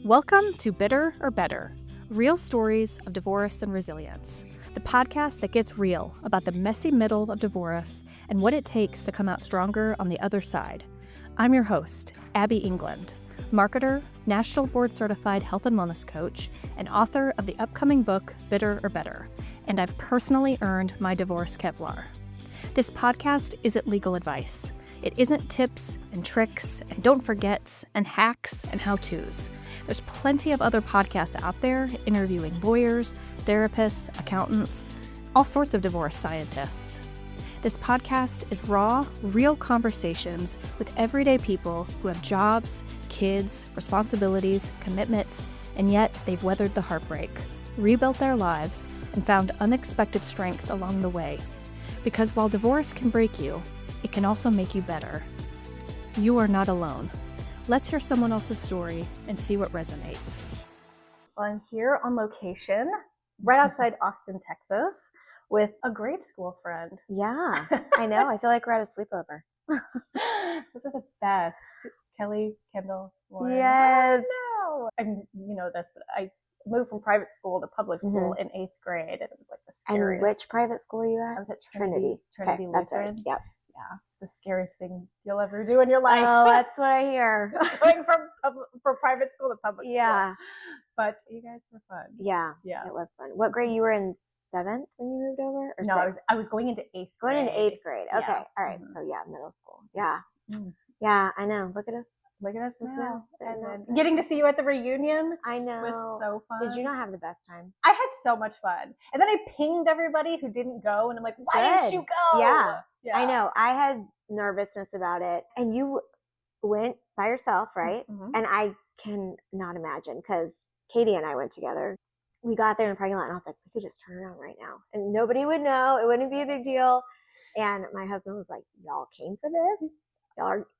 Welcome to Bitter or Better, real stories of divorce and resilience, the podcast that gets real about the messy middle of divorce and what it takes to come out stronger on the other side. I'm your host, Abby England, marketer, national board certified health and wellness coach, and author of the upcoming book, Bitter or Better, and I've personally earned my divorce Kevlar. This podcast isn't legal advice. It isn't tips and tricks and don't forgets and hacks and how-tos. There's plenty of other podcasts out there interviewing lawyers, therapists, accountants, all sorts of divorce scientists. This podcast is raw, real conversations with everyday people who have jobs, kids, responsibilities, commitments, and yet they've weathered the heartbreak, rebuilt their lives, and found unexpected strength along the way. Because while divorce can break you, it can also make you better. You are not alone. Let's hear someone else's story and see what resonates. Well, I'm here on location, right outside Austin, Texas, with a grade school friend. Yeah, I know. I feel like we're at a sleepover. Those are the best. Kelly, Kendall, Lauren. Yes. No. And you know this, but I moved from private school to public school in 8th grade, and it was like the scariest. And which private school are you at? I was at Trinity Okay, Lutheran. that's right. Yep. Yeah, the scariest thing you'll ever do in your life. Oh, that's what I hear. Going from private school to public school. Yeah. But you guys were fun. Yeah, it was fun. What grade you were in? 7th when you moved over? Or no, 6th? I was going into 8th grade. Going into 8th grade. Okay. Yeah. All right. So yeah, middle school. Yeah. Yeah, I know. Look at us. Look at us now. And then getting to see you at the reunion. I know. Was so fun. Did you not have the best time? I had so much fun. And then I pinged everybody who didn't go, and I'm like, why didn't you go? Yeah. I know. I had nervousness about it. And you went by yourself, right? Mm-hmm. And I can not imagine, because Katie and I went together. We got there in the parking lot, and I was like, we could just turn around right now. And nobody would know. It wouldn't be a big deal. And my husband was like, y'all came for this?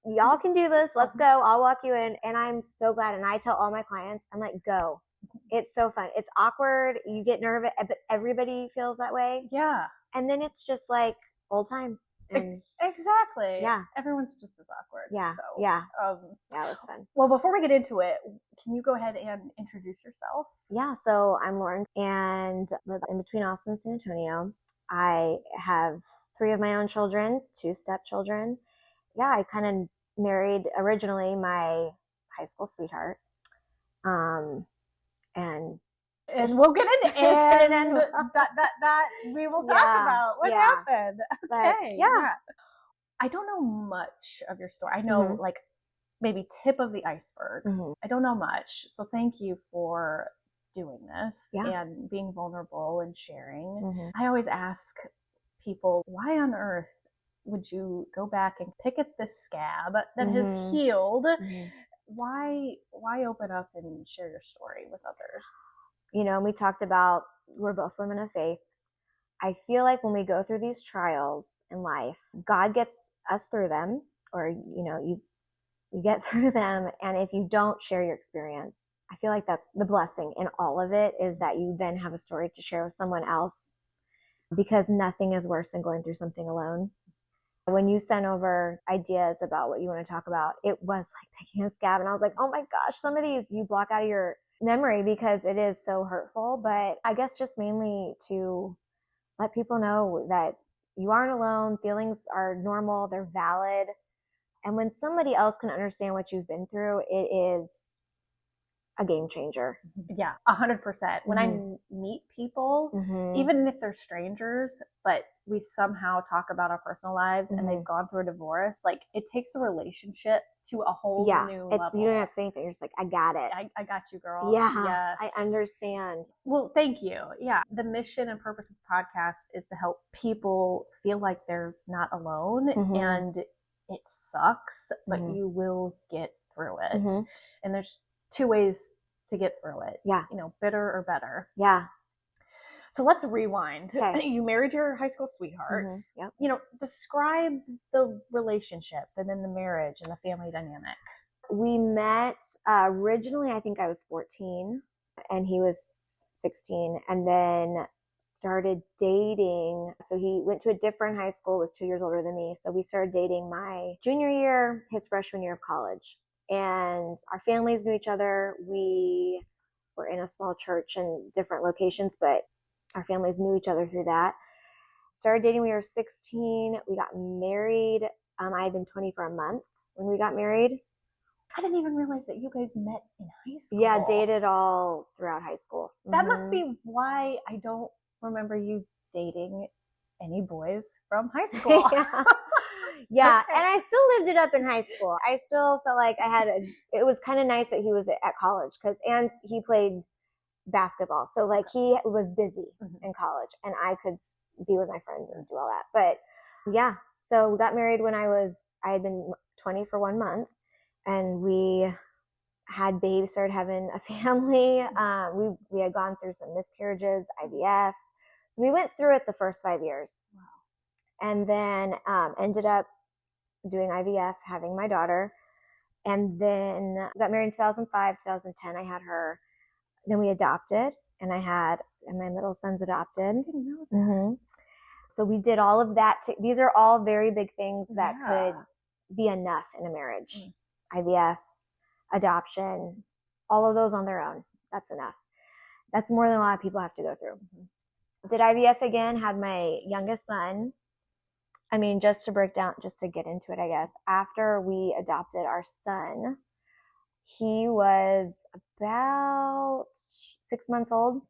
Y'all can do this. Let's go. I'll walk you in. And I'm so glad. And I tell all my clients, I'm like, go. It's so fun. It's awkward. You get nervous, but everybody feels that way. Yeah. And then it's just like old times. And exactly. Yeah. Everyone's just as awkward. Yeah. So, yeah. Yeah, it was fun. Well, before we get into it, can you go ahead and introduce yourself? Yeah. So I'm Lauren and live in between Austin and San Antonio. I have 3 of my own children, 2 stepchildren. Yeah, I kind of married originally my high school sweetheart. And we'll get into it. And that we will talk about what happened. Okay. Yeah. I don't know much of your story. I know like maybe tip of the iceberg. I don't know much. So thank you for doing this and being vulnerable and sharing. I always ask people, why on earth would you go back and pick at this scab that has healed? Why open up and share your story with others? You know, we talked about we're both women of faith. I feel like when we go through these trials in life, God gets us through them, or, you know, you get through them. And if you don't share your experience, I feel like that's the blessing in all of it, is that you then have a story to share with someone else, because nothing is worse than going through something alone. When you sent over ideas about what you want to talk about, it was like picking a scab. And I was like, oh my gosh, some of these you block out of your memory because it is so hurtful. But I guess just mainly to let people know that you aren't alone. Feelings are normal. They're valid. And when somebody else can understand what you've been through, it is a game changer. Yeah, 100%. When I meet people, even if they're strangers, but we somehow talk about our personal lives and they've gone through a divorce, like it takes a relationship to a whole new level. You don't have to say anything. You're just like, I got it. I got you, girl. Yeah, yes. I understand. Well, thank you. Yeah, the mission and purpose of the podcast is to help people feel like they're not alone, and it sucks, but you will get through it. And there's 2 ways to get through it. Yeah. You know, bitter or better. Yeah. So let's rewind. Okay. You married your high school sweetheart. Yep. You know, describe the relationship and then the marriage and the family dynamic. We met originally, I think I was 14 and he was 16, and then started dating. So he went to a different high school, was 2 years older than me. So we started dating my junior year, his freshman year of college. and our families knew each other. We were in a small church in different locations, but our families knew each other through that. Started dating when we were 16. We got married. I had been 20 for a month when we got married. I didn't even realize that you guys met in high school. Yeah, dated all throughout high school. That must be why I don't remember you dating any boys from high school. Yeah. And I still lived it up in high school. I still felt like it was kind of nice that he was at college and he played basketball. So like he was busy in college and I could be with my friends and do all that. But yeah, so we got married when I had been 20 for 1 month, and we had babies, started having a family. We had gone through some miscarriages, IVF. So we went through it the first 5 years. Wow. And then ended up doing IVF, having my daughter. And then got married in 2005, 2010. I had her. Then we adopted, and my middle son's adopted. I didn't know that. Mm-hmm. So we did all of that. These are all very big things that could be enough in a marriage. IVF, adoption, all of those on their own. That's enough. That's more than a lot of people have to go through. Did IVF again, had my youngest son. I mean, just to get into it, I guess. After we adopted our son, he was about 6 months old.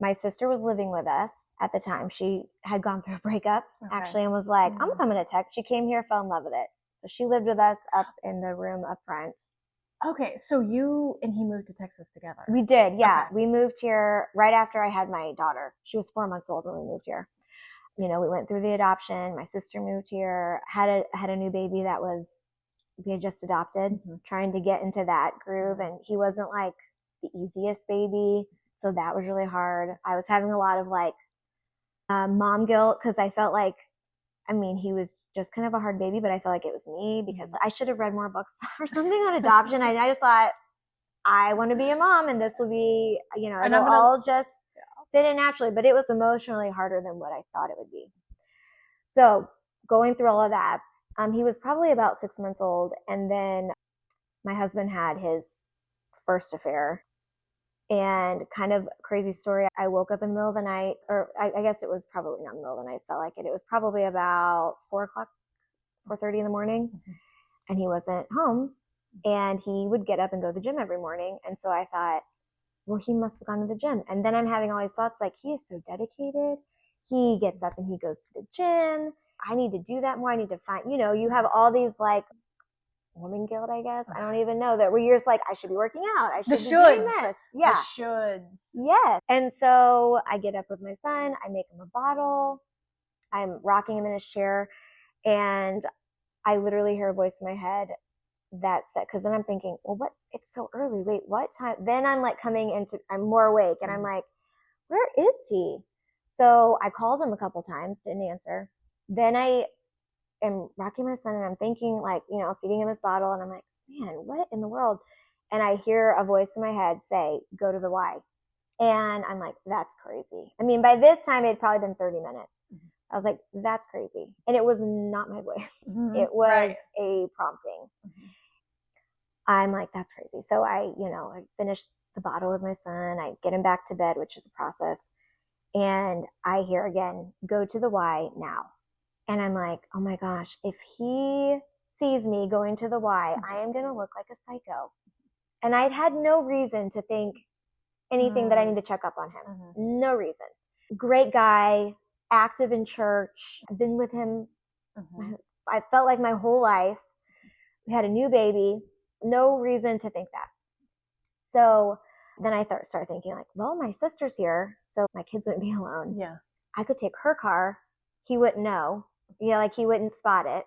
My sister was living with us at the time. She had gone through a breakup, actually, and was like, I'm coming to Texas. She came here, fell in love with it. So she lived with us up in the room up front. Okay, so you and he moved to Texas together. We did, yeah. Okay. We moved here right after I had my daughter. She was 4 months old when we moved here. We went through the adoption. My sister moved here, had a new baby we had just adopted, trying to get into that groove. And he wasn't like the easiest baby. So that was really hard. I was having a lot of like mom guilt because I felt like, he was just kind of a hard baby, but I felt like it was me because I should have read more books or something on adoption. I just thought, I want to be a mom and this will be, it'll all just fit in naturally, but it was emotionally harder than what I thought it would be. So going through all of that, he was probably about 6 months old. And then my husband had his first affair. And kind of crazy story, I woke up in the middle of the night, or I guess it was probably not in the middle of the night, felt like it. It was probably about 4:30 in the morning, and he wasn't home. And he would get up and go to the gym every morning. And so I thought, well, he must have gone to the gym. And then I'm having all these thoughts like, he is so dedicated. He gets up and he goes to the gym. I need to do that more. I need to find, you have all these like woman guilt, I guess. I don't even know that where you're just like, I should be working out. I should be doing this. Yeah. The shoulds. Yes. And so I get up with my son. I make him a bottle. I'm rocking him in his chair. And I literally hear a voice in my head that said, because then I'm thinking, well, what? It's so early. Wait, what time? Then I'm like I'm more awake and I'm like, where is he? So I called him a couple times, didn't answer. Then I am rocking my son and I'm thinking like, feeding him his bottle. And I'm like, man, what in the world? And I hear a voice in my head say, go to the Y. And I'm like, that's crazy. By this time it had probably been 30 minutes. I was like, that's crazy. And it was not my voice. It was a prompting. I'm like, that's crazy. So I finished the bottle with my son. I get him back to bed, which is a process. And I hear again, go to the Y now. And I'm like, oh my gosh, if he sees me going to the Y, I am going to look like a psycho. And I'd had no reason to think anything that I need to check up on him. No reason. Great guy, active in church. I've been with him. I felt like my whole life. We had a new baby. No reason to think that. So then I start thinking like, well, my sister's here, so my kids wouldn't be alone. Yeah. I could take her car. He wouldn't know. He wouldn't spot it.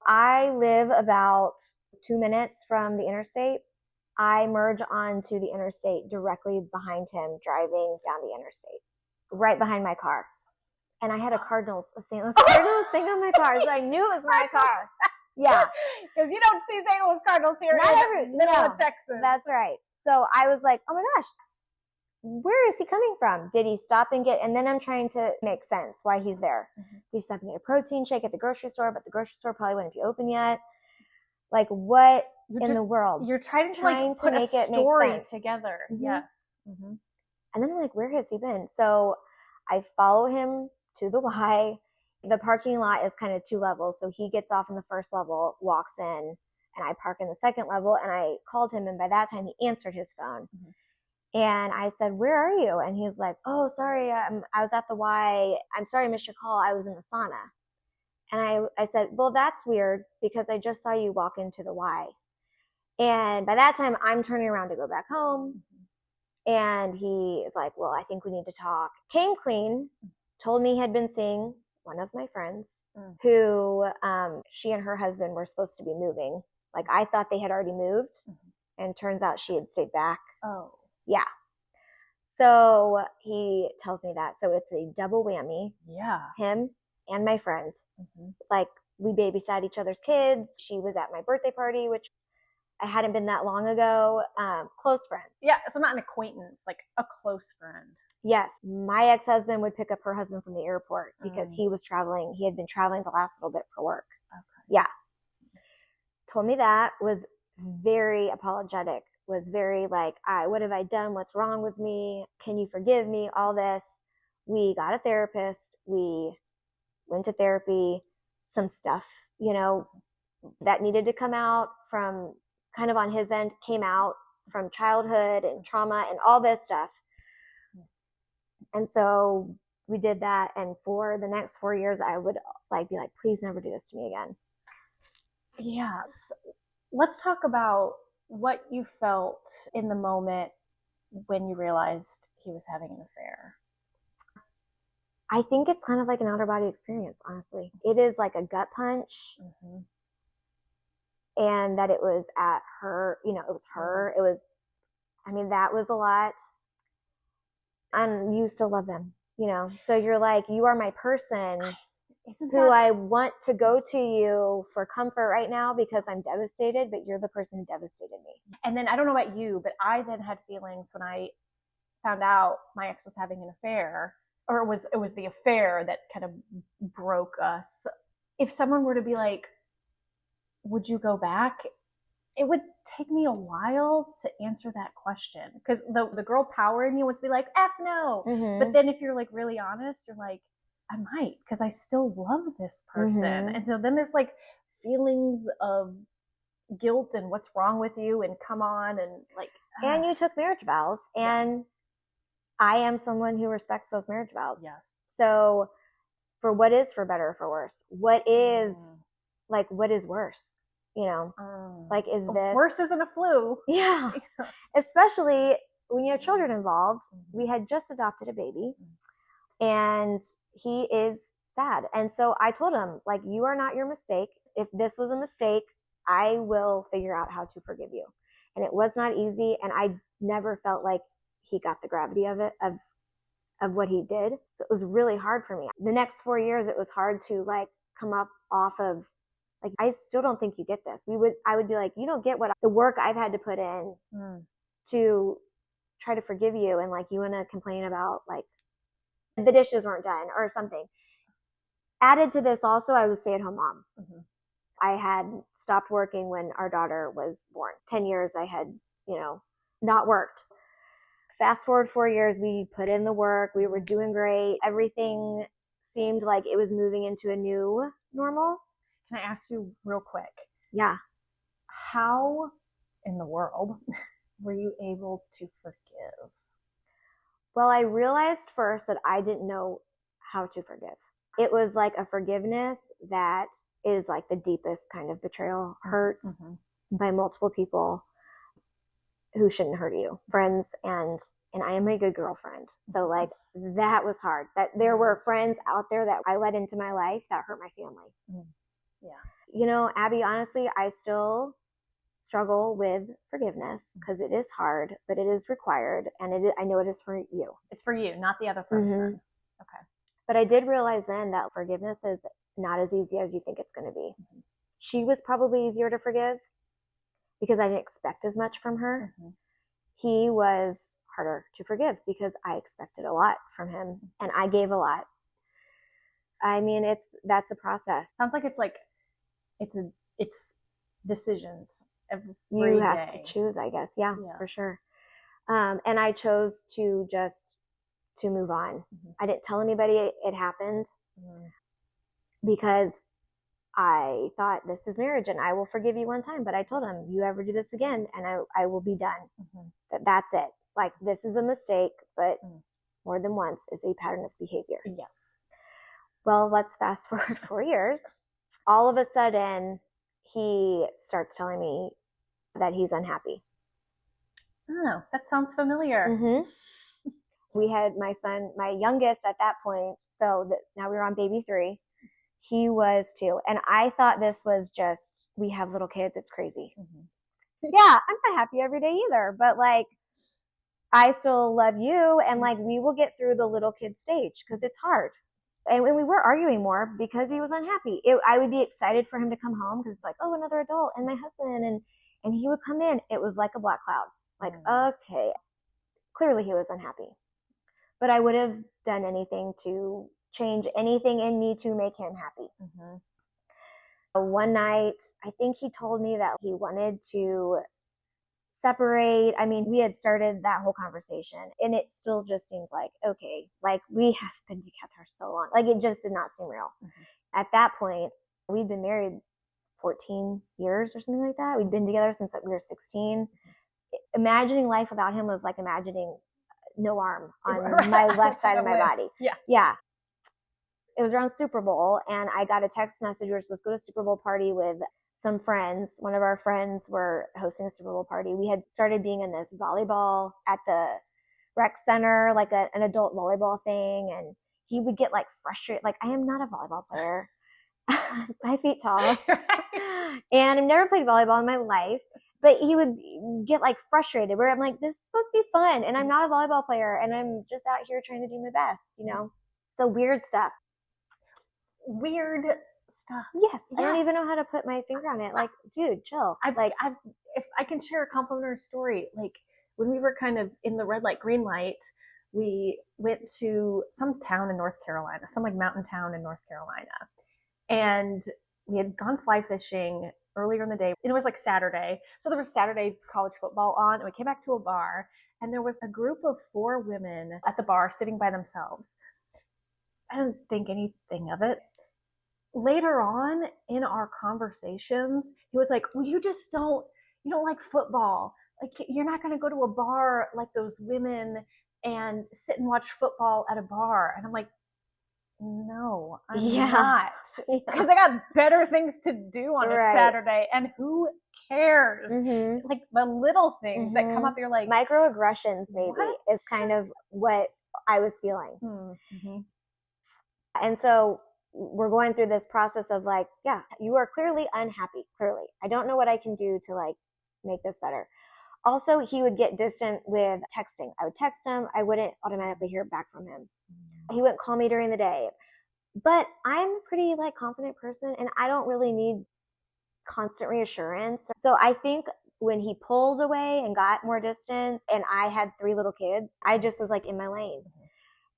I live about 2 minutes from the interstate. I merge onto the interstate directly behind him, driving down the interstate, right behind my car. And I had a St. Louis Cardinals thing on my car, so I knew it was my car. Yeah. Because you don't see St. Louis Cardinals here in the middle of Texas. That's right. So I was like, oh my gosh, where is he coming from? Did he stop and and then I'm trying to make sense why he's there. Did he stop and get a protein shake at the grocery store, but the grocery store probably wouldn't be open yet. Like, what You're in just- the world? You're trying to put make a it make story sense. together. Mhm. Yes. Mm-hmm. And then I'm like, where has he been? So I follow him to the Y. The parking lot is kind of 2 levels. So he gets off in the first level, walks in, and I park in the second level. And I called him, and by that time he answered his phone. Mm-hmm. And I said, where are you? And he was like, oh, sorry, I was at the Y. I'm sorry I missed your call. I was in the sauna. And I said, well, that's weird because I just saw you walk into the Y. And by that time, I'm turning around to go back home. And he is like, well, I think we need to talk. Came clean, told me he had been seeing one of my friends who she and her husband were supposed to be moving. Like, I thought they had already moved. And turns out she had stayed back. Oh. Yeah. So he tells me that. So it's a double whammy. Yeah. Him and my friend. Like, we babysat each other's kids. She was at my birthday party, which I hadn't been that long ago. Close friends. Yeah, so not an acquaintance, like a close friend. Yes. My ex-husband would pick up her husband from the airport because he was traveling. He had been traveling the last little bit for work. Okay. Yeah. Told me that, was very apologetic, was very like, what have I done? What's wrong with me? Can you forgive me? All this. We got a therapist. We went to therapy. Some stuff, that needed to come out from kind of on his end came out from childhood and trauma and all this stuff. And so we did that. And for the next 4 years, I would be like, please never do this to me again. Yes. Let's talk about what you felt in the moment when you realized he was having an affair. I think it's kind of like an outer body experience, honestly. It is like a gut punch. And that it was at her, it was her. It was, that was a lot. And you still love them, So you're like, you are my person I want to go to you for comfort right now because I'm devastated, but you're the person who devastated me. And then I don't know about you, but I then had feelings when I found out my ex was having an affair, or it was the affair that kind of broke us. If someone were to be like, would you go back? It would take me a while to answer that question because the girl power in you wants to be like, F no. But then if you're like really honest, you're like, I might, because I still love this person. And so then there's like feelings of guilt and what's wrong with you and come on and like. And you took marriage vows, and I am someone who respects those marriage vows. Yes. So for what is for better or for worse? What is what is worse? Is this worse isn't a flu? Yeah. Especially when you have children involved. We had just adopted a baby. And he is sad. And so I told him, you are not your mistake. If this was a mistake, I will figure out how to forgive you. And it was not easy. And I never felt like he got the gravity of it, of what he did. So it was really hard for me. The next 4 years, it was hard to come up off of, I still don't think you get this. I would be like, you don't get what the work I've had to put in to try to forgive you. And you want to complain about the dishes weren't done or something. Added to this also, I was a stay-at-home mom. I had stopped working when our daughter was born. 10 years I had, not worked. Fast forward 4 years, we put in the work. We were doing great. Everything seemed like it was moving into a new normal. Can I ask you real quick? Yeah. How in the world were you able to forgive? Well, I realized first that I didn't know how to forgive. It was like a forgiveness that is the deepest kind of betrayal, hurt by multiple people who shouldn't hurt you, friends, and I am a good girlfriend. So that was hard. That there were friends out there that I let into my life that hurt my family. Yeah. Abby, honestly, I still struggle with forgiveness because it is hard, but it is required, and I know it is for you. It's for you, not the other person. Okay. But I did realize then that forgiveness is not as easy as you think it's going to be. She was probably easier to forgive because I didn't expect as much from her. He was harder to forgive because I expected a lot from him and I gave a lot. That's a process. Sounds like it's decisions every You have day. to choose, I guess. Yeah, for sure. And I chose to move on. I didn't tell anybody it happened because I thought, this is marriage and I will forgive you one time. But I told him, you ever do this again and I will be done. That's it. Like, this is a mistake, but more than once is a pattern of behavior. Yes. Well, let's fast forward 4 years. All of a sudden, he starts telling me that he's unhappy. Oh, that sounds familiar. We had my son, my youngest at that point. So now we were on baby 3. He was 2. And I thought this was just, we have little kids. It's crazy. Yeah, I'm not happy every day either. But like, I still love you. And like, we will get through the little kid stage because it's hard. And when we were arguing more because he was unhappy, I would be excited for him to come home because it's like, oh, another adult and my husband. And he would come in. It was like a black cloud. Like, okay, clearly he was unhappy. But I would have done anything to change anything in me to make him happy. One night, I think he told me that he wanted to separate. I mean, we had started that whole conversation and it still just seems like, okay, like we have been together so long. Like, it just did not seem real. At that point, we'd been married 14 years or something like that. We'd been together since we were 16. Imagining life without him was like imagining no arm on my left side of my body. Yeah. It was around Super Bowl and I got a text message. We were supposed to go to a Super Bowl party with some friends. One of our friends were hosting a Super Bowl party. We had started being in this volleyball at the rec center, like an adult volleyball thing. And he would get like frustrated. Like, I am not a volleyball player. 5 feet tall. And I've never played volleyball in my life. But he would get like frustrated where I'm like, this is supposed to be fun. And I'm not a volleyball player. And I'm just out here trying to do my best, you know? So weird stuff. Yes. I don't even know how to put my finger on it. Like, dude, chill. If I can share a complimentary story, like when we were kind of in the red light, green light, we went to some town in North Carolina, some like mountain town in North Carolina. And we had gone fly fishing earlier in the day. And it was like Saturday. So there was Saturday college football on, and we came back to a bar and there was a group of 4 women at the bar sitting by themselves. I didn't think anything of it. Later on in our conversations, he was like, well, you don't like football. Like, you're not going to go to a bar like those women and sit and watch football at a bar. And I'm like, no, I'm not. Because I got better things to do on a Saturday. And who cares? Like the little things that come up, you're like, microaggressions maybe is kind of what I was feeling. And so we're going through this process of like, yeah, you are clearly unhappy. Clearly. I don't know what I can do to like make this better. Also, he would get distant with texting. I would text him. I wouldn't automatically hear back from him. He wouldn't call me during the day. But I'm a pretty like confident person and I don't really need constant reassurance. So I think when he pulled away and got more distance and I had 3 little kids, I just was like in my lane.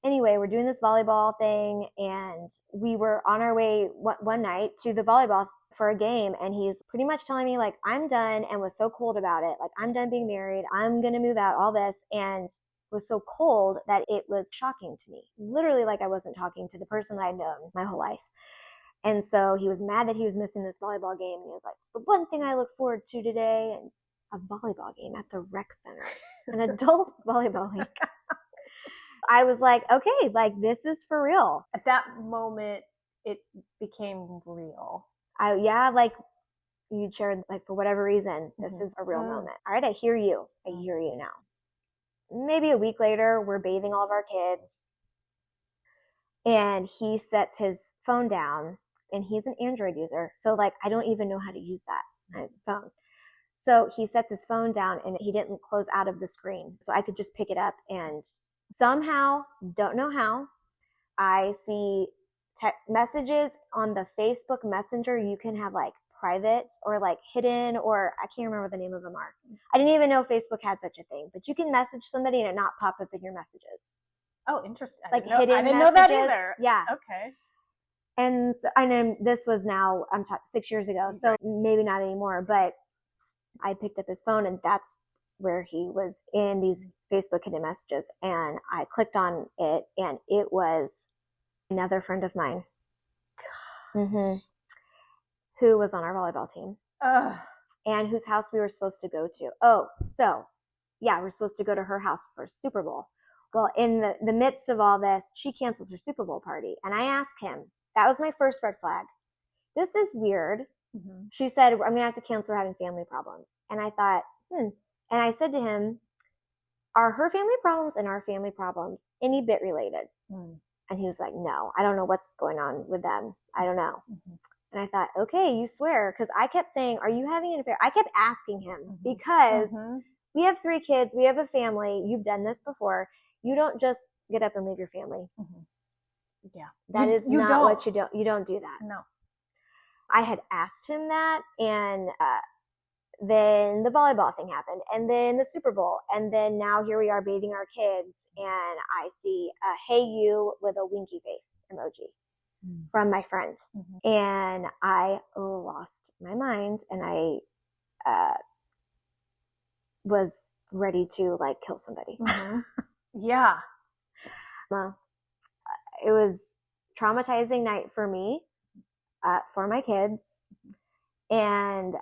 Anyway, we're doing this volleyball thing and we were on our way one night to the volleyball for a game. And he's pretty much telling me like, I'm done, and was so cold about it. Like, I'm done being married. I'm going to move out, all this. And was so cold that it was shocking to me. Literally like I wasn't talking to the person that I'd known my whole life. And so he was mad that he was missing this volleyball game. And he was like, it's the one thing I look forward to today. And a volleyball game at the rec center, an adult volleyball league. I was like, okay, like this is for real. At that moment, it became real. Like you shared, like for whatever reason, this is a real moment. All right, I hear you. I hear you now. Maybe a week later, we're bathing all of our kids. And he sets his phone down, and he's an Android user. So like, I don't even know how to use that phone. So he sets his phone down and he didn't close out of the screen. So I could just pick it up, and somehow, don't know how, I see messages on the Facebook Messenger. You can have like private or like hidden, or I can't remember what the name of them are. I didn't even know Facebook had such a thing, but you can message somebody and it not pop up in your messages. Oh, interesting. Like hidden messages. I didn't know that either. Yeah. Okay. And so, I know this was now, I'm talking 6 years ago, so maybe not anymore, but I picked up his phone and that's where he was in these Facebook hidden messages. And I clicked on it and it was another friend of mine who was on our volleyball team and whose house we were supposed to go to. Oh, so yeah, we're supposed to go to her house for Super Bowl. Well, in the midst of all this, she cancels her Super Bowl party. And I asked him, that was my first red flag. This is weird. She said, I'm going to have to cancel, we're having family problems. And I thought, And I said to him, are her family problems and our family problems any bit related? And he was like, no, I don't know what's going on with them. I don't know. And I thought, okay, you swear. Because I kept saying, are you having an affair? I kept asking him because we have 3 kids. We have a family. You've done this before. You don't just get up and leave your family. Yeah. That is not what you don't. You don't do that. No. I had asked him that, and then the volleyball thing happened, and then the Super Bowl, and then now here we are bathing our kids, and I see a hey you with a winky face emoji from my friend. And I lost my mind, and I was ready to like kill somebody. Yeah. It was traumatizing night for me, for my kids. And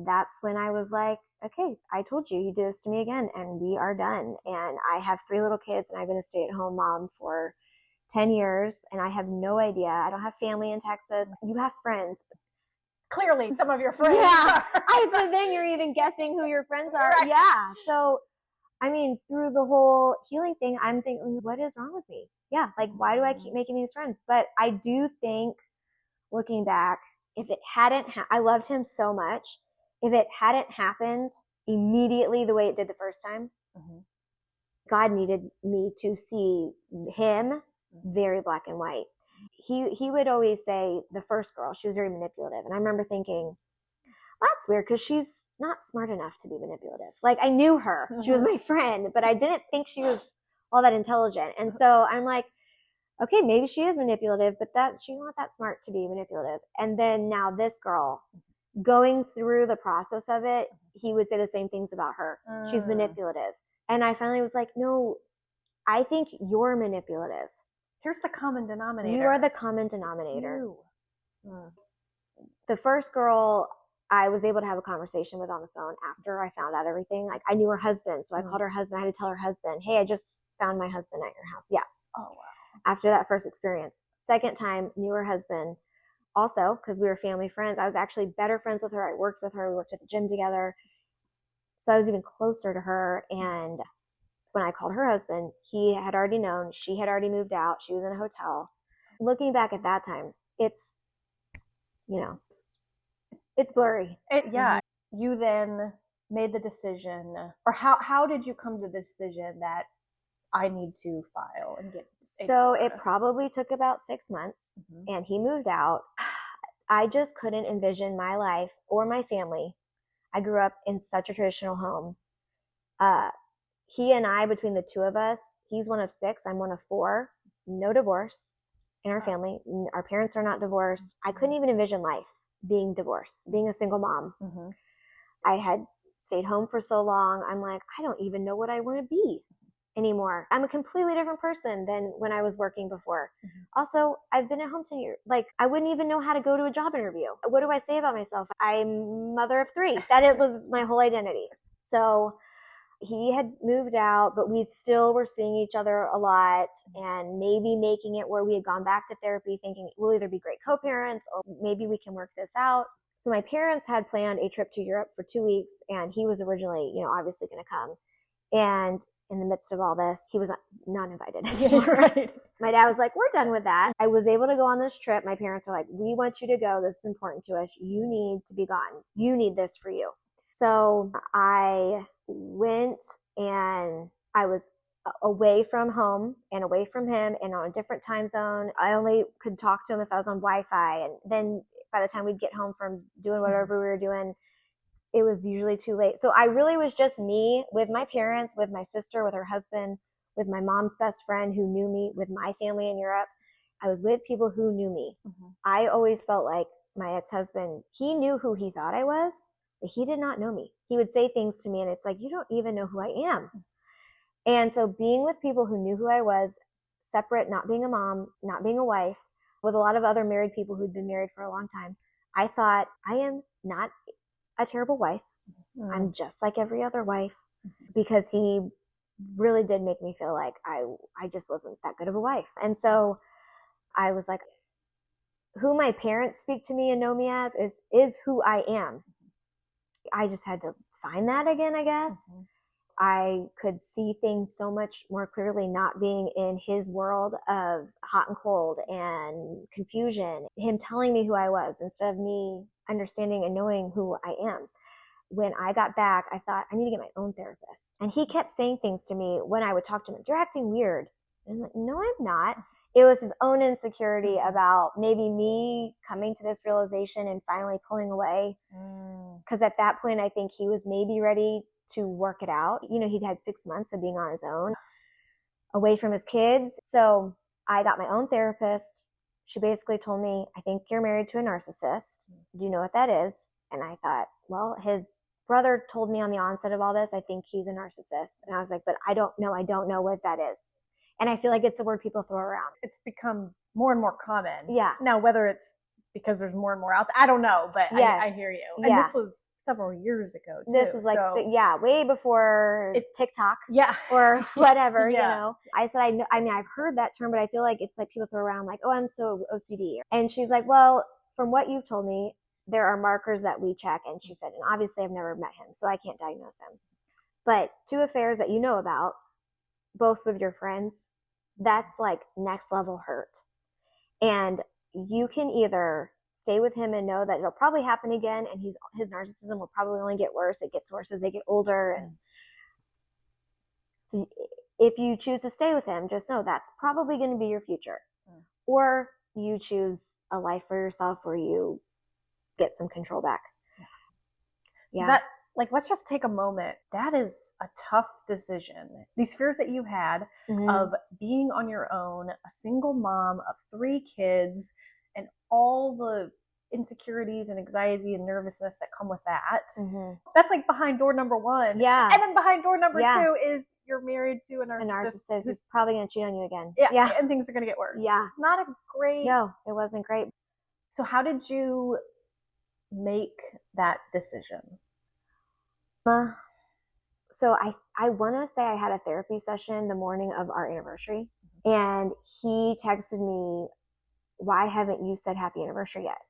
that's when I was like, okay, I told you, you did this to me again, and we are done. And I have 3 little kids, and I've been a stay-at-home mom for 10 years, and I have no idea. I don't have family in Texas. You have friends. Clearly, some of your friends. Yeah. So then you're even guessing who your friends are. Right. Yeah. So, I mean, through the whole healing thing, I'm thinking, what is wrong with me? Yeah. Like, why do I keep making these friends? But I do think, looking back, if it hadn't, I loved him so much. If it hadn't happened immediately the way it did the first time, God needed me to see him very black and white. He would always say, the first girl, she was very manipulative. And I remember thinking, well, that's weird because she's not smart enough to be manipulative. Like, I knew her. She was my friend, but I didn't think she was all that intelligent. And so I'm like, okay, maybe she is manipulative, but she's not that smart to be manipulative. And then now this girl, going through the process of it, he would say the same things about her. She's manipulative. And I finally was like, no, I think you're manipulative. Here's the common denominator. You are the common denominator. The first girl I was able to have a conversation with on the phone after I found out everything. Like, I knew her husband, so I called her husband. I had to tell her husband, hey, I just found my husband at your house. Yeah. Oh, wow. After that first experience. Second time, knew her husband also because we were family friends. I was actually better friends with her. I worked with her. We worked at the gym together. So I was even closer to her. And when I called her husband, he had already known. She had already moved out. She was in a hotel. Looking back at that time, it's, it's blurry. You then made the decision, or how did you come to the decision that I need to file and get? So it probably took about 6 months, and he moved out. I just couldn't envision my life or my family. I grew up in such a traditional home. He and I, between the 2 of us, he's one of 6, I'm one of 4, no divorce in our family. Our parents are not divorced. I couldn't even envision life being divorced, being a single mom. I had stayed home for so long. I'm like, I don't even know what I want to be anymore. I'm a completely different person than when I was working before. Also, I've been at home 10 years. Like, I wouldn't even know how to go to a job interview. What do I say about myself? I'm mother of 3. It was my whole identity. So he had moved out, but we still were seeing each other a lot and maybe making it where we had gone back to therapy thinking we'll either be great co-parents or maybe we can work this out. So my parents had planned a trip to Europe for 2 weeks, and he was originally, obviously going to come. And in the midst of all this, he was not invited anymore. Right. My dad was like, we're done with that. I was able to go on this trip. My parents were like, we want you to go. This is important to us. You need to be gone. You need this for you. So I went, and I was away from home and away from him and on a different time zone. I only could talk to him if I was on Wi-Fi. And then by the time we'd get home from doing whatever we were doing, it was usually too late. So I really was just me with my parents, with my sister, with her husband, with my mom's best friend who knew me, with my family in Europe. I was with people who knew me. I always felt like my ex-husband, he knew who he thought I was, but he did not know me. He would say things to me and it's like, you don't even know who I am. And so being with people who knew who I was, separate, not being a mom, not being a wife, with a lot of other married people who'd been married for a long time, I thought, I am not a terrible wife. I'm just like every other wife, because he really did make me feel like I just wasn't that good of a wife. And so I was like, who my parents speak to me and know me as is who I am. I just had to find that again, I guess. I could see things so much more clearly not being in his world of hot and cold and confusion, him telling me who I was instead of me understanding and knowing who I am. When I got back, I thought, I need to get my own therapist. And he kept saying things to me when I would talk to him. You're acting weird. And I'm like, no, I'm not. It was his own insecurity about maybe me coming to this realization and finally pulling away. Because at that point, I think he was maybe ready to work it out. You know, he'd had 6 months of being on his own, away from his kids. So I got my own therapist. She basically told me, I think you're married to a narcissist. Do you know what that is? And I thought, well, his brother told me on the onset of all this, I think he's a narcissist. And I was like, but I don't know what that is. And I feel like it's a word people throw around. It's become more and more common. Yeah. Now, whether it's because there's more and more out there, I don't know, but yes. I hear you. And this was several years ago, too. This was like, way before TikTok. Yeah. Or whatever, you know. I said, I mean, I've heard that term, but I feel like it's like people throw around like, oh, I'm so OCD. And she's like, well, from what you've told me, there are markers that we check. And she said, and obviously I've never met him, so I can't diagnose him. But 2 affairs that you know about, both with your friends, that's like next level hurt. And you can either stay with him and know that it'll probably happen again, and his narcissism will probably only get worse. It gets worse as they get older. And so if you choose to stay with him, just know that's probably going to be your future. Or you choose a life for yourself where you get some control back. So that, like, let's just take a moment. That is a tough decision. These fears that you had of being on your own, a single mom of 3 kids, and all the insecurities and anxiety and nervousness that come with that. That's like behind door number 1. Yeah. And then behind door number 2 is you're married to a narcissist who's probably going to cheat on you again. Yeah. And things are going to get worse. Yeah. Not a great. No, it wasn't great. So how did you make that decision? So I want to say I had a therapy session the morning of our anniversary, and he texted me, why haven't you said happy anniversary yet?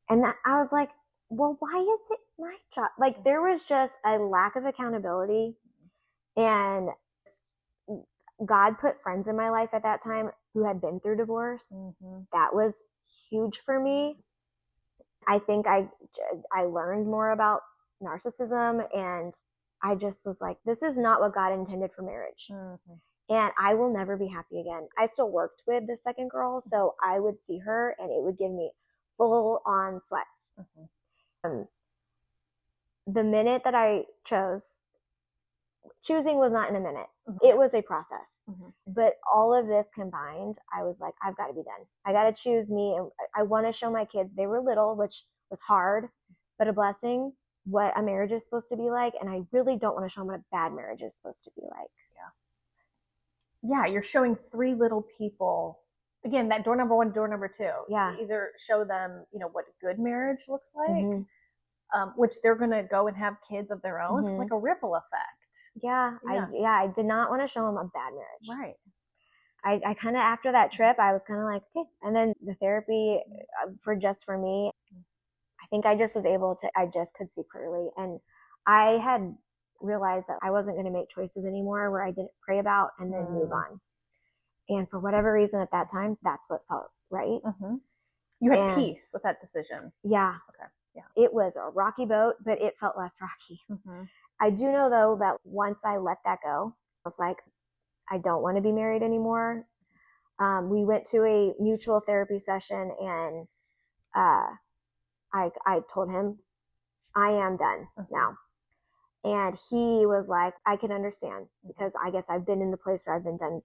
And that, I was like, well, why is it my job? Like, there was just a lack of accountability, and God put friends in my life at that time who had been through divorce. That was huge for me. I think I learned more about narcissism, and I just was like, this is not what God intended for marriage. And I will never be happy again. I still worked with the second girl, so I would see her and it would give me full on sweats. The minute that I chose, choosing was not in a minute. It was a process. But all of this combined, I was like, I've got to be done. I got to choose me. And I want to show my kids, they were little, which was hard, but a blessing, what a marriage is supposed to be like. And I really don't want to show them what a bad marriage is supposed to be like. Yeah, you're showing 3 little people. Again, that door number 1, door number 2. Yeah. Either show them, what a good marriage looks like, which they're going to go and have kids of their own. So it's like a ripple effect. Yeah. I did not want to show them a bad marriage. Right. I kind of, after that trip, I was kind of like, okay. And then the therapy for me, I think I just was able to, I just could see clearly. And I had realized that I wasn't going to make choices anymore where I didn't pray about and then move on. And for whatever reason at that time, that's what felt right. You had peace with that decision. Yeah. Okay. Yeah. It was a rocky boat, but it felt less rocky. I do know though that once I let that go, I was like, I don't want to be married anymore. We went to a mutual therapy session, and I told him, I am done now. And he was like, I can understand, because I guess I've been in the place where I've been done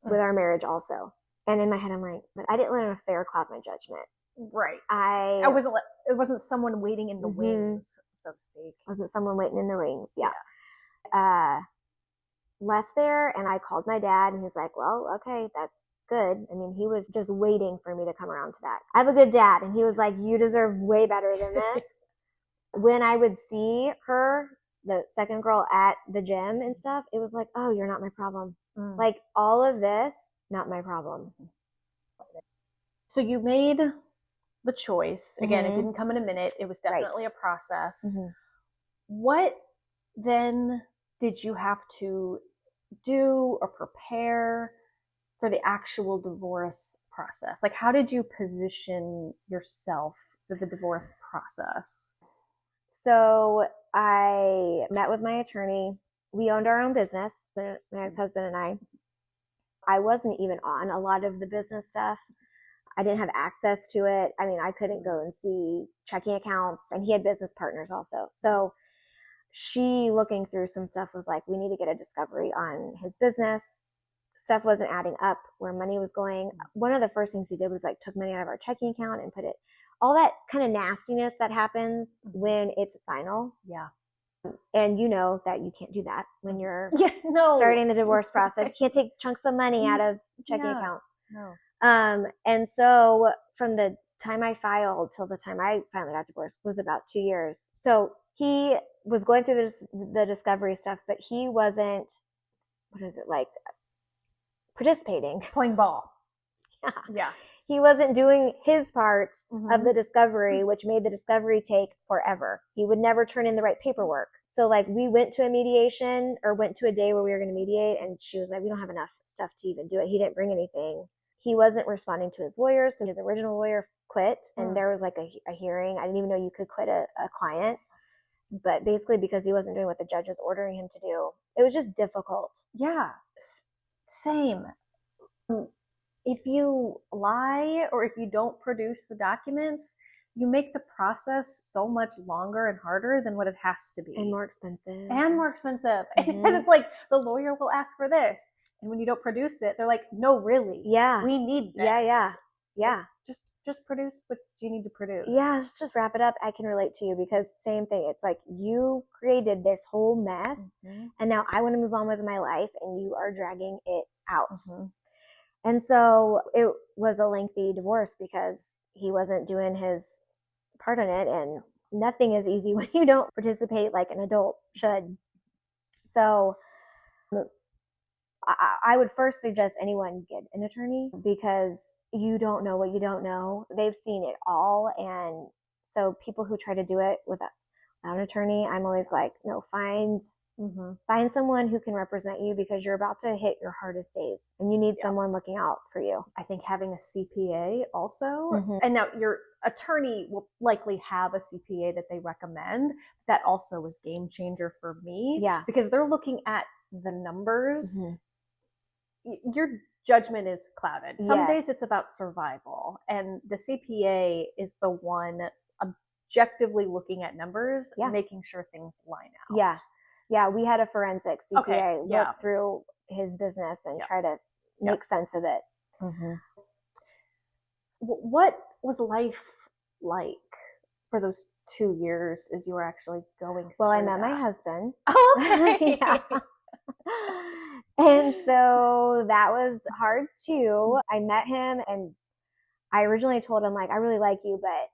with our marriage also. And in my head, I'm like, but I didn't let an affair cloud my judgment. Right. It wasn't someone waiting in the wings, so to speak. Wasn't someone waiting in the wings. Yeah. Left there, and I called my dad, and he's like, well, okay, that's good. I mean, he was just waiting for me to come around to that. I have a good dad, and he was like, you deserve way better than this. When I would see her, the second girl, at the gym and stuff, it was like, oh, you're not my problem. Like, all of this, not my problem. So you made the choice. Again, it didn't come in a minute. It was definitely a process. What then did you have to do or prepare for the actual divorce process? Like, how did you position yourself for the divorce process? So I met with my attorney. We owned our own business, my ex-husband and I. I wasn't even on a lot of the business stuff. I didn't have access to it. I mean, I couldn't go and see checking accounts, and he had business partners also. So she, looking through some stuff, was like, we need to get a discovery on his business. Stuff wasn't adding up where money was going. One of the first things he did was like took money out of our checking account and put it, all that kind of nastiness that happens when it's final. Yeah. And you know that you can't do that when you're starting the divorce process. You can't take chunks of money out of checking accounts. No. And so from the time I filed till the time I finally got divorced was about 2 years. So he was going through the discovery stuff, but he wasn't, participating. Playing ball. Yeah. He wasn't doing his part of the discovery, which made the discovery take forever. He would never turn in the right paperwork. So like we went to a mediation or went to a day where we were going to mediate, and she was like, we don't have enough stuff to even do it. He didn't bring anything. He wasn't responding to his lawyer. So his original lawyer quit, and there was like a hearing. I didn't even know you could quit a client. But basically because he wasn't doing what the judge was ordering him to do, it was just difficult. Yeah. Same. If you lie or if you don't produce the documents, you make the process so much longer and harder than what it has to be. And more expensive. Because it's like the lawyer will ask for this. And when you don't produce it, they're like, no, really. Yeah. We need this. Yeah. Just produce what you need to produce. Yeah, let's just wrap it up. I can relate to you because same thing. It's like you created this whole mess and now I want to move on with my life and you are dragging it out. And so it was a lengthy divorce because he wasn't doing his part on it, and nothing is easy when you don't participate like an adult should. So I would first suggest anyone get an attorney because you don't know what you don't know. They've seen it all. And so people who try to do it without an attorney, I'm always like, no, find someone who can represent you because you're about to hit your hardest days and you need someone looking out for you. I think having a CPA also, and now your attorney will likely have a CPA that they recommend. That also was game changer for me. Yeah. Because they're looking at the numbers. Your judgment is clouded. Some days it's about survival, and the CPA is the one objectively looking at numbers, making sure things line out. Yeah, we had a forensic CPA look through his business and try to make sense of it. What was life like for those 2 years as you were actually going through I met my husband. Oh, okay. And so that was hard too. I met him and I originally told him, like, I really like you, but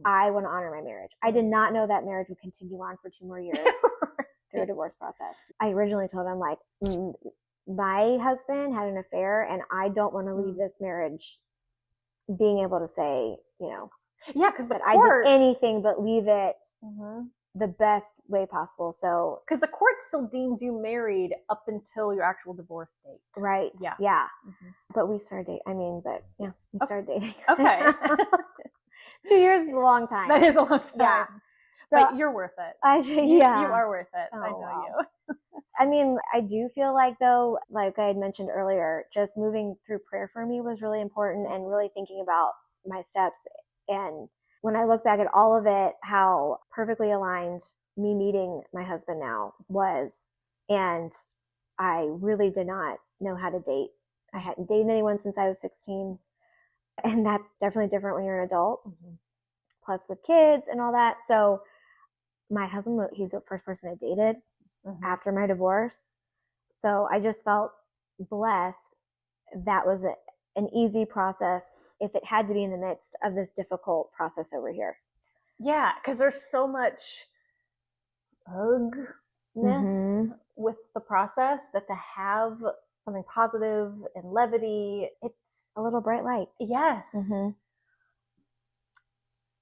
I want to honor my marriage. I did not know that marriage would continue on for 2 more years through a divorce process. I originally told him, like, my husband had an affair and I don't want to leave this marriage being able to say, you know, because that I did anything but leave it the best way possible. So because the court still deems you married up until your actual divorce date. Right. Yeah. But we started dating. We started dating. Okay. 2 years is a long time. That is a long time. Yeah. So but you're worth it. You are worth it. I know you. I mean, I do feel like, though, like I had mentioned earlier, just moving through prayer for me was really important and really thinking about my steps. And when I look back at all of it, how perfectly aligned me meeting my husband now was. And I really did not know how to date I hadn't dated anyone since I was 16. And that's definitely different when you're an adult, plus with kids and all that. So my husband, he's the first person I dated after my divorce. So I just felt blessed. That was an easy process if it had to be in the midst of this difficult process over here. Yeah, because there's so much ugness with the process that to have something positive and levity, it's a little bright light. Yes.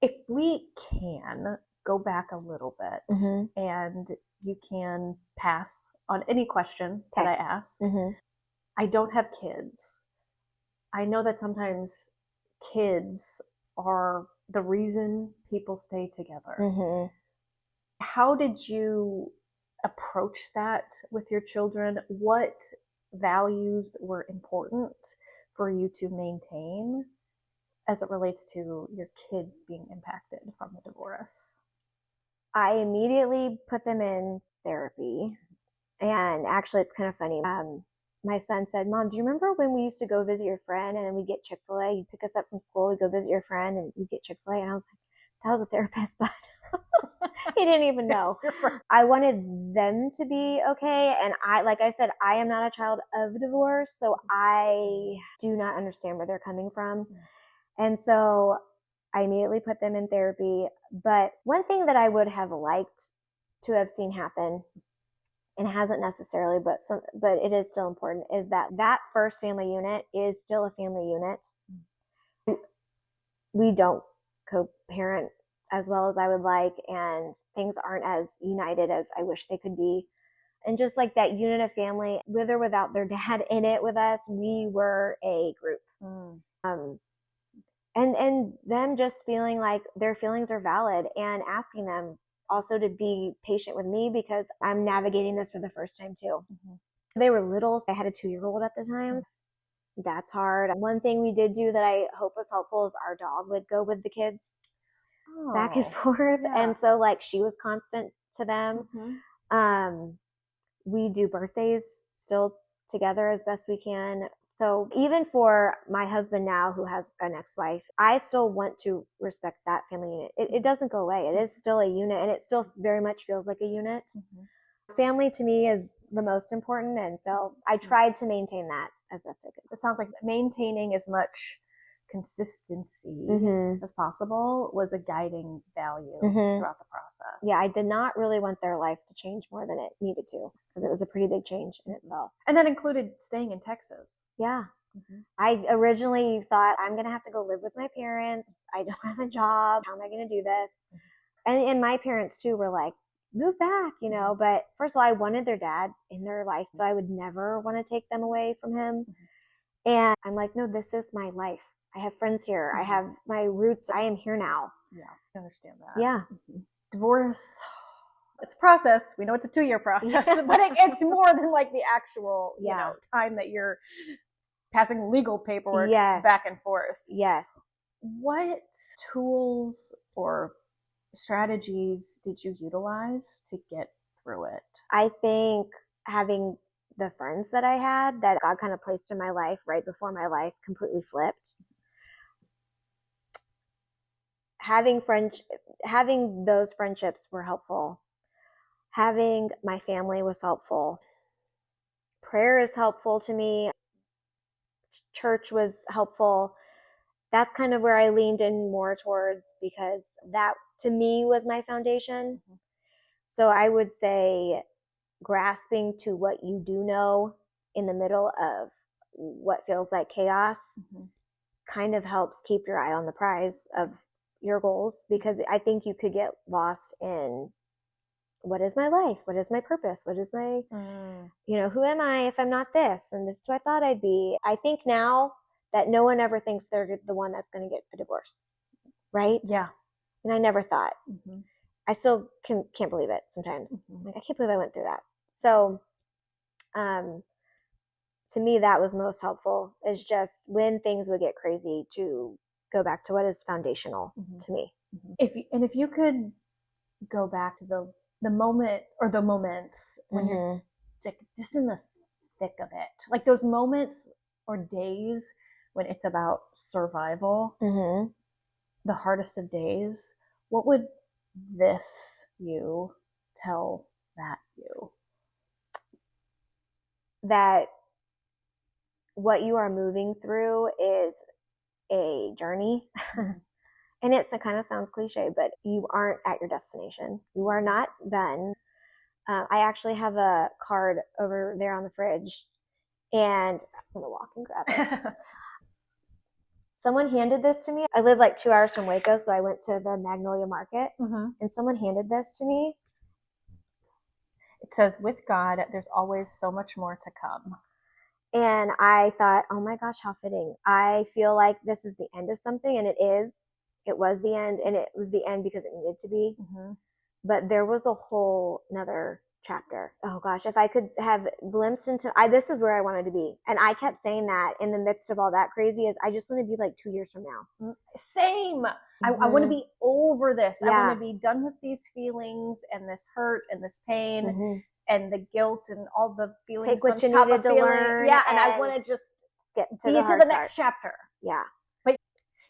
If we can go back a little bit and you can pass on any question that I ask. I don't have kids. I know that sometimes kids are the reason people stay together. How did you approach that with your children? What values were important for you to maintain as it relates to your kids being impacted from the divorce? I immediately put them in therapy. And actually, it's kind of funny. My son said, "Mom, do you remember when we used to go visit your friend and then we'd get Chick-fil-A? You'd pick us up from school, we'd go visit your friend and we'd get Chick-fil-A." And I was like, that was a therapist, but he didn't even know. I wanted them to be okay. And like I said, I am not a child of divorce, so I do not understand where they're coming from. And so I immediately put them in therapy. But one thing that I would have liked to have seen happen, and it hasn't necessarily, but it is still important, is that first family unit is still a family unit. We don't co-parent as well as I would like, and things aren't as united as I wish they could be. And just like that unit of family, with or without their dad in it with us, we were a group. And them just feeling like their feelings are valid, and asking them also to be patient with me because I'm navigating this for the first time too. They were little. So I had a 2-year-old at the time. That's hard. One thing we did do that I hope was helpful is our dog would go with the kids back and forth. Yeah. And so like she was constant to them. We do birthdays still together as best we can. So even for my husband now, who has an ex-wife, I still want to respect that family unit. It doesn't go away. It is still a unit, and it still very much feels like a unit. Family to me is the most important, and so I tried to maintain that as best I could. It sounds like maintaining as much consistency as possible was a guiding value throughout the process. Yeah, I did not really want their life to change more than it needed to, because it was a pretty big change in itself. And that included staying in Texas. Yeah. I originally thought, I'm going to have to go live with my parents. I don't have a job. How am I going to do this? And my parents too were like, move back, you know. But first of all, I wanted their dad in their life, so I would never want to take them away from him. And I'm like, no, this is my life. I have friends here. I have my roots. I am here now. Yeah, I understand that. Yeah. Divorce, it's a process. We know it's a 2-year process, but it's more than like the actual, you know, time that you're passing legal paperwork back and forth. Yes. What tools or strategies did you utilize to get through it? I think having the friends that I had, that God kind of placed in my life right before my life completely flipped. Having those friendships were helpful. Having my family was helpful. Prayer is helpful to me. Church was helpful. That's kind of where I leaned in more towards, because that to me was my foundation. So I would say grasping to what you do know in the middle of what feels like chaos kind of helps keep your eye on the prize of your goals, because I think you could get lost in, what is my life? What is my purpose? What is my, you know, who am I if I'm not this? And this is who I thought I'd be. I think now that no one ever thinks they're the one that's going to get a divorce, right? Yeah. And I never thought. I still can't believe it sometimes. Like, I can't believe I went through that. So, to me, that was most helpful, is just when things would get crazy, to go back to what is foundational to me. If you could go back to the moment or the moments when you're just in the thick of it, like those moments or days when it's about survival, the hardest of days, what would this you tell that you? That what you are moving through is a journey. And it kind of sounds cliche, but you aren't at your destination. You are not done. I actually have a card over there on the fridge, and I'm going to walk and grab it. Someone handed this to me. I live like 2 hours from Waco, so I went to the Magnolia market, and someone handed this to me. It says, with God, there's always so much more to come. And I thought, oh my gosh, how fitting. I feel like this is the end of something, and it is. It was the end, and it was the end because it needed to be. But there was a whole another chapter. Oh gosh, if I could have glimpsed into, this is where I wanted to be. And I kept saying that in the midst of all that crazy is I just want to be like 2 years from now. Same. I want to be over this. I want to be done with these feelings and this hurt and this pain and the guilt and all the feelings. Take what you needed to learn. Yeah, and I want to just get to the next chapter. Yeah. But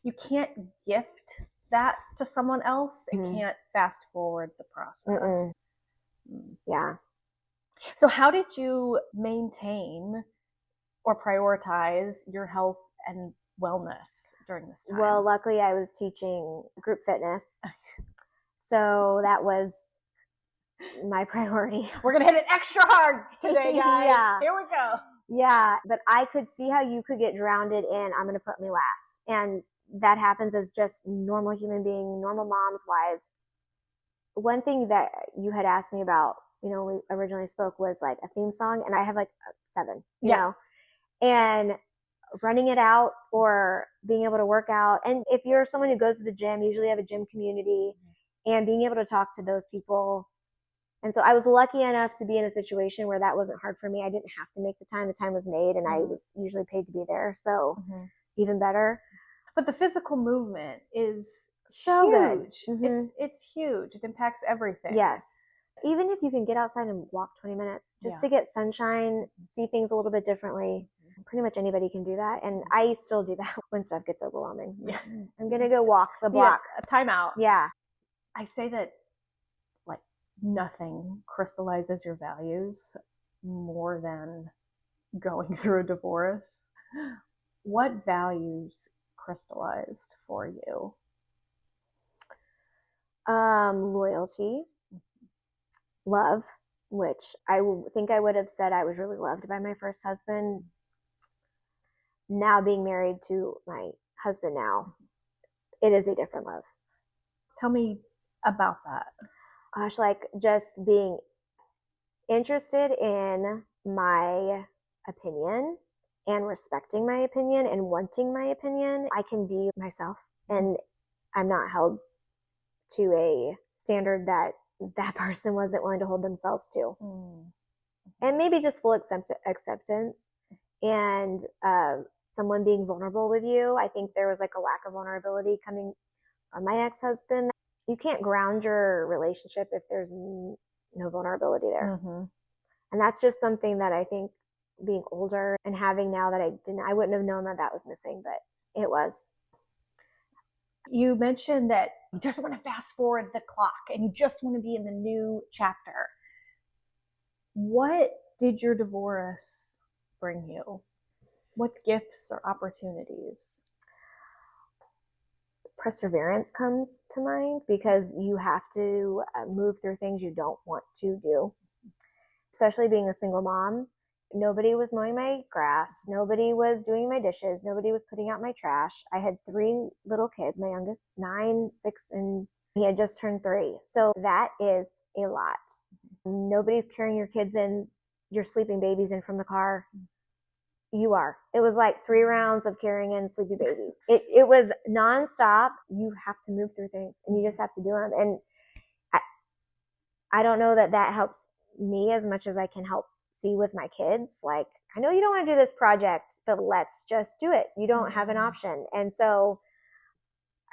you can't gift that to someone else. You can't fast forward the process. Yeah. So how did you maintain or prioritize your health and wellness during this time? Well, luckily I was teaching group fitness. So that was my priority. We're going to hit it extra hard today, guys. Yeah. Here we go. Yeah. But I could see how you could get drowned in, I'm going to put me last. And that happens as just normal human being, normal moms, wives. One thing that you had asked me about, you know, when we originally spoke was like a theme song, and I have like 7, you know, and running it out or being able to work out. And if you're someone who goes to the gym, usually have a gym community, and being able to talk to those people. And so I was lucky enough to be in a situation where that wasn't hard for me. I didn't have to make the time was made, and I was usually paid to be there. So even better. But the physical movement is so huge. Good. It's huge. It impacts everything. Yes. Even if you can get outside and walk 20 minutes just to get sunshine, see things a little bit differently, pretty much anybody can do that. And I still do that when stuff gets overwhelming. Yeah. I'm going to go walk the block. A timeout. Yeah. I say that like nothing crystallizes your values more than going through a divorce. What values crystallized for you? Loyalty, love, which I think I would have said I was really loved by my first husband. Now being married to my husband now, it is a different love. Tell me about that. Gosh, like just being interested in my opinion and respecting my opinion and wanting my opinion. I can be myself, and I'm not held to a standard that that person wasn't willing to hold themselves to. And maybe just full acceptance and someone being vulnerable with you. I think there was like a lack of vulnerability coming from my ex-husband. You can't ground your relationship if there's no vulnerability there. And that's just something that I think being older and having now that I wouldn't have known that that was missing, but it was. You mentioned that you just want to fast forward the clock and you just want to be in the new chapter. What did your divorce bring you? What gifts or opportunities? Perseverance comes to mind because you have to move through things you don't want to do, especially being a single mom. Nobody was mowing my grass. Nobody was doing my dishes. Nobody was putting out my trash. I had 3 little kids, my youngest 9, 6, and he had just turned 3. So that is a lot. Nobody's carrying your kids in, your sleeping babies in from the car. You are. It was like 3 rounds of carrying in sleepy babies. It was nonstop. You have to move through things and you just have to do them. And I don't know that helps me as much as I can help see with my kids. Like, I know you don't want to do this project, but let's just do it. You don't have an option. And so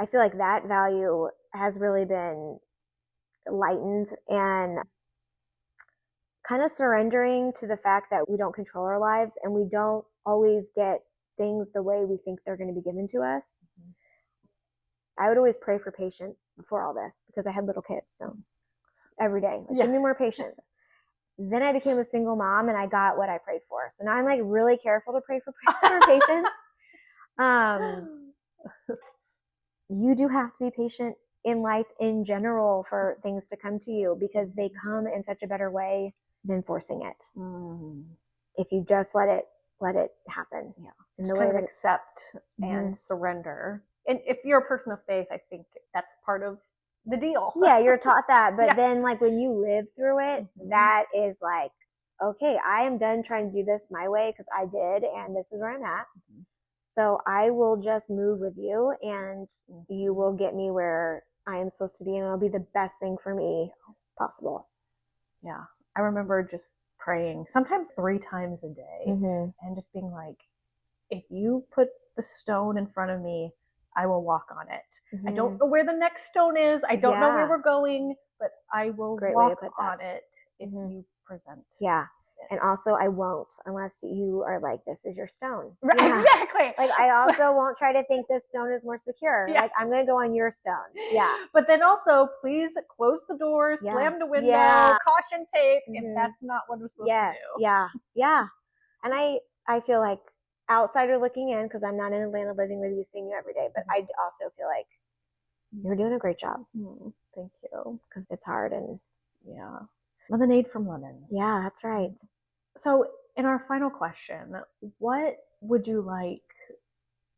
I feel like that value has really been lightened, and kind of surrendering to the fact that we don't control our lives and we don't always get things the way we think they're going to be given to us. I would always pray for patience before all this because I had little kids. So every day, like, give me more patience. Then I became a single mom and I got what I prayed for. So now I'm like really careful to pray for patience. You do have to be patient in life in general for things to come to you because they come in such a better way than forcing it. If you just let it happen. Yeah. Just kind of accept and surrender. And if you're a person of faith, I think that's part of the deal. Yeah, you're taught that. But then like when you live through it, that is like, okay, I am done trying to do this my way because I did, and this is where I'm at. So I will just move with you and you will get me where I am supposed to be, and it'll be the best thing for me possible. Yeah. I remember just praying sometimes 3 times a day and just being like, if you put the stone in front of me, I will walk on it. I don't know where the next stone is. I don't know where we're going, but I will walk on it if you present. Yeah. And also I won't unless you are like, this is your stone. Right, exactly. Like I also won't try to think this stone is more secure. Like I'm going to go on your stone. Yeah. But then also please close the door, slam the window, caution tape. If that's not what we're supposed to do. Yeah. Yeah. And I feel like outsider looking in, because I'm not in Atlanta living with you, seeing you every day, but I also feel like you're doing a great job. Thank you. Because it's hard and lemonade from lemons. Yeah, that's right. So in our final question, what would you like,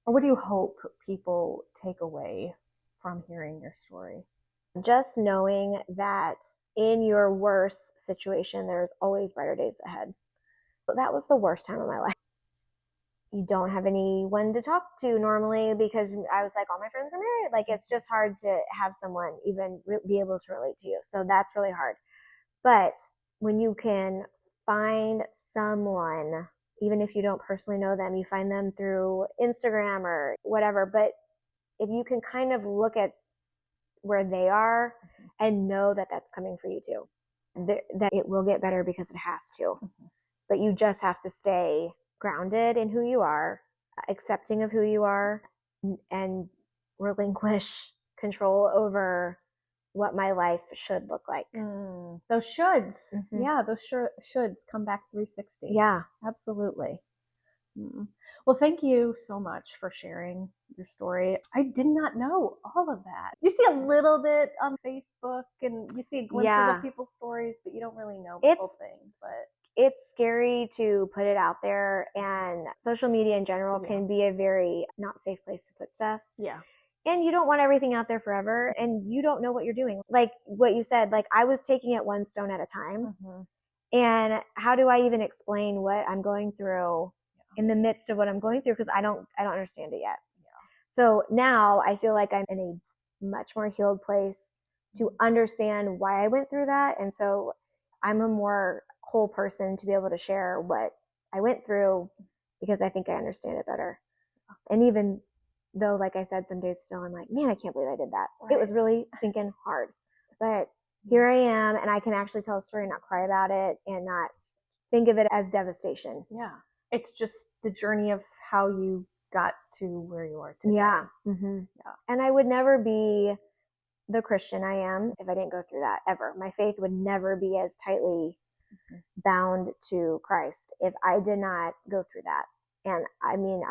or what do you hope people take away from hearing your story? Just knowing that in your worst situation, there's always brighter days ahead. But that was the worst time of my life. You don't have anyone to talk to normally because I was like, all my friends are married. Like, it's just hard to have someone even be able to relate to you. So that's really hard. But when you can find someone, even if you don't personally know them, you find them through Instagram or whatever. But if you can kind of look at where they are and know that that's coming for you too, that it will get better because it has to. But you just have to stay grounded in who you are, accepting of who you are, and relinquish control over what my life should look like. Those shoulds. Yeah, those shoulds come back 360. Yeah, absolutely. Well, thank you so much for sharing your story. I did not know all of that. You see a little bit on Facebook and you see glimpses of people's stories, but you don't really know the whole thing. But it's scary to put it out there, and social media in general can be a very not safe place to put stuff. Yeah. And you don't want everything out there forever, and you don't know what you're doing. Like what you said, like I was taking it one stone at a time. And how do I even explain what I'm going through in the midst of what I'm going through? Because I don't understand it yet. So now I feel like I'm in a much more healed place to understand why I went through that. And so I'm a more whole person to be able to share what I went through because I think I understand it better. And even though, like I said, some days still I'm like, man, I can't believe I did that. Right. It was really stinking hard. But here I am, and I can actually tell a story and not cry about it and not think of it as devastation. Yeah. It's just the journey of how you got to where you are today. Yeah. And I would never be the Christian I am if I didn't go through that, ever. My faith would never be as tightly bound to Christ if I did not go through that. And I mean,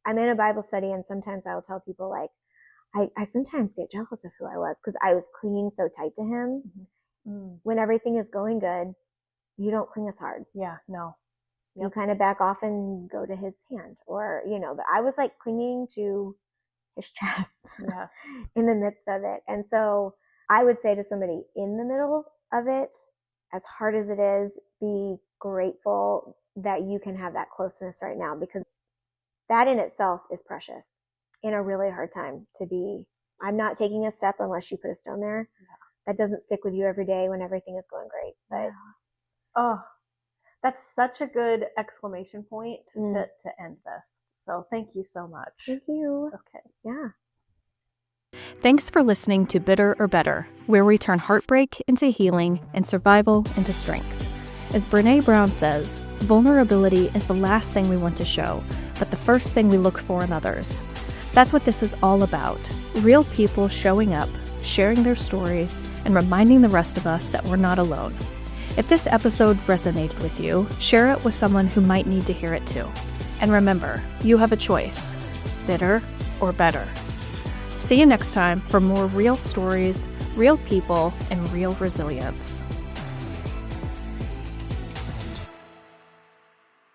I'm in a Bible study, and sometimes I will tell people, like, I sometimes get jealous of who I was because I was clinging so tight to him. When everything is going good, you don't cling as hard. Yeah, no. You kind of back off and go to his hand, or, but I was like clinging to his chest in the midst of it. And so I would say to somebody in the middle of it, as hard as it is, be grateful that you can have that closeness right now, because that in itself is precious in a really hard time to be. I'm not taking a step unless you put a stone there. That doesn't stick with you every day when everything is going great. But oh, that's such a good exclamation point to end this. So thank you so much. Thank you. Okay. Yeah. Thanks for listening to Bitter or Better, where we turn heartbreak into healing and survival into strength. As Brené Brown says, vulnerability is the last thing we want to show, but the first thing we look for in others. That's what this is all about. Real people showing up, sharing their stories, and reminding the rest of us that we're not alone. If this episode resonated with you, share it with someone who might need to hear it too. And remember, you have a choice: bitter or better. See you next time for more real stories, real people, and real resilience.